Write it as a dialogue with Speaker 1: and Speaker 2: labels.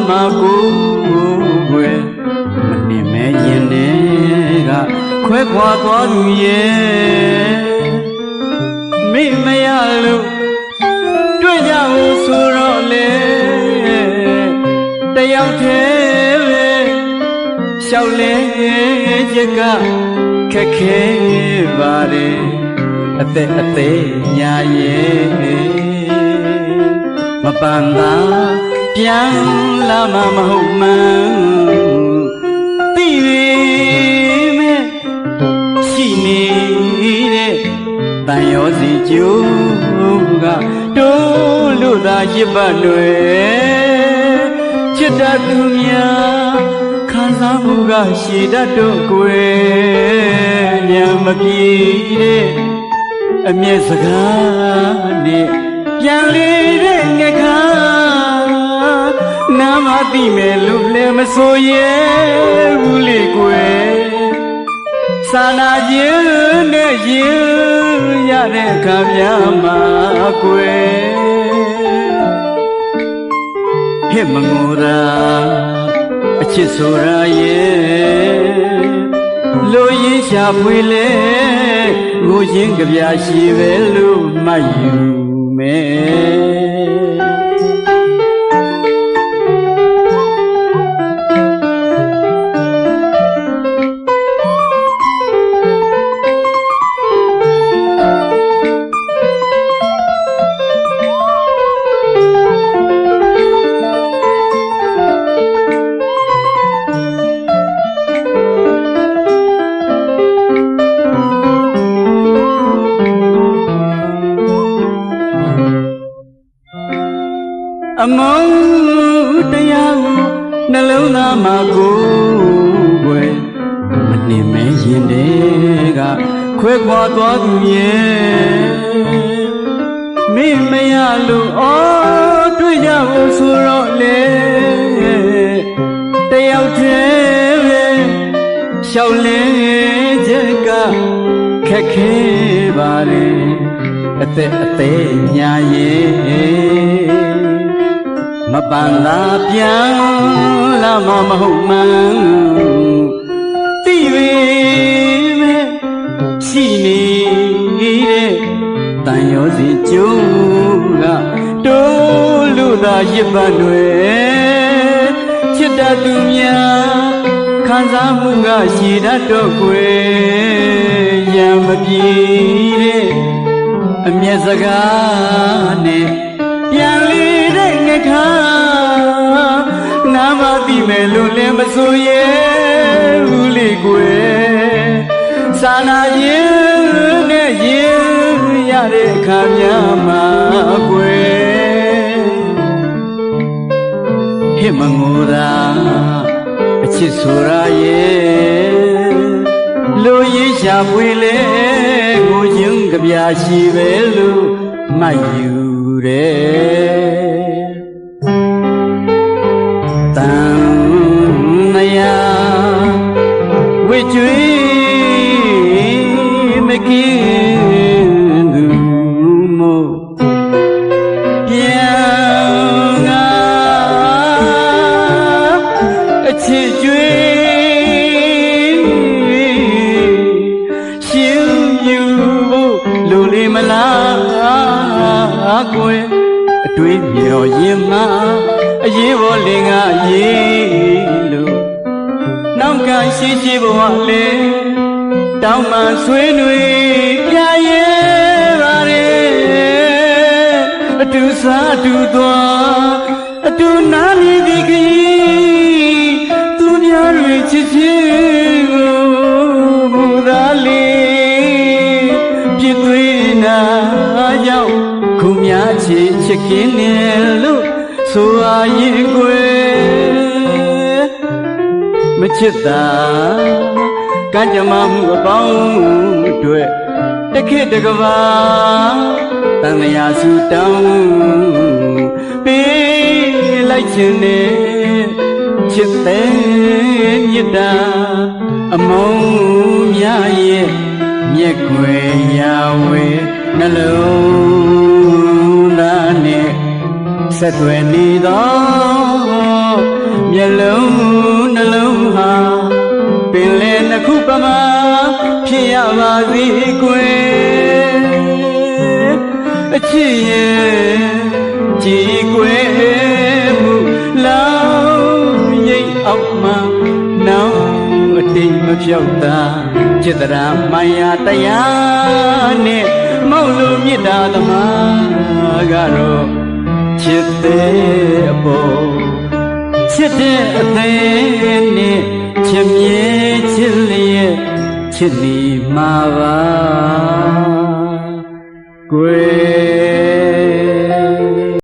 Speaker 1: မှာကိုွယ်မနေမဲရင်တွေကခွဲခွာသွားသူရဲ့မိမရလို့တွေ့ကြဖို့ဆိုတော့လေတယောက်တည်းပဲရှောက်လဲချက်ကခက်ခဲပါတယ်အသက်ညာရဲ့မပန်သာပြန်လာမှမဟုတ်မှန်းသိပေမဲ့ရှိနေတဲ့တန်ရောစီကျိုးကတိုးလို့သာရစ်ပတ်တွေချစ်တတ်သူများခံစားမှုကရှိတတ်တော့ကိုယ်ညံမပြေတဲ့အမျက်စကားနဲ့ပြန်လေတဲ့ငကနာမသိမယ်လို့လည်းမဆိုရဲဘူးလေကွယ်စာနာခြင်းနဲ့ရင်ရတဲ့အခါများမှာကွယ်ဟဲ့မငိုရာအချစ်ဆိုရရဲ့လိုရင်းရှာဖွေလေငိုရင်းကြပြရှိပဲလို့မှတ်ယူမယ်အမုန်းတရားကိုနှလုံးသားမှာကိုွယ်မနှင်မဲရင်တွေကခွဲခွာသွားသူရဲ့မိမရလို့တွေ့ကြဖို့ဆိုတော့လေတယောက်တည်းပဲရှောက်လဲချက်ကခက်ခဲပါတယ်အသက်ညာရဲ့မပန်လာပြန်လာမှမဟုတ်မှန်းသိပေမဲ့ရှိနေတဲ့တန်ရောစီကျိုးကတိုးလို့သာရစ်ပတ်တွေချစ်တတ်သူများခံစားမှုကရှိတတ်တော့ကွယ်ရံမပြေတဲ့အမျက်စကားနဲ့ပြန်လေတဲ့ငကနာမသိမယ်လို့လည်းမဆိုရဲဘူးလေကွယ်စာနာရင်နဲ့ရင်ရတဲ့အခါများမှာကွယ်ဟဲ့မငိုတာအချစ်ဆိုရရဲ့လိုရင်းရှာဖွေလေကိုရင်ကြပြရှိပဲလို့မှတ်ယူတန်မယာဝိကျွေမကင်းသူမို့ပြန်ငါအချစ်ကျွေရှင်ယူဖို့လူလေးမလားကွယ်အတွေးမြော်ရင်မအရေးပေါ်လင်ကရေးလို့နောက်ကရှိဘဝလေတောင်းမှဆွေးနွေးပြရဲပါလေအတူစားအတူသွားအတူနားနေသည်ကြီးသူများတွေချစ်ချင်းကိုမူသားလေးပြစ်သွေးနာရောက်ခုများချစ်ကင်းနေလို့ဆိုအားရင်ကွယ်မချစ်တာကံကြမ္မာမှုအပေါင်းအတွက်တခေတ်တကဘာတန်လျာစုတောင်းပေးလိုက်ခြင်းနဲ့ချစ်တဲ့မြတ်တာအမုန်းများရဲ့မျက်ွယ်ရာဝဲနှလုံးသားနဲ့ဆက်သွယ်နေသော မျက်လုံးနှလုံးဟာပင်လေနှစ်ခုပမာဖြစ်ရပါစေကွယ်အချစ်ရဲ့ကြည်ကွယ်မှုလောင်ရိပ်အောက်မှာနောင်အတိတ်မပြောက်တာจิตราမာယာတရားနဲ့မောက်လို့မြစ်တာသမားကတော့ချစ်တဲ့အပေါ်ချစ်တဲ့အသေးနဲ့ချစ်မြဲချစ်လျက်ချစ်နေမှာပါကွယ်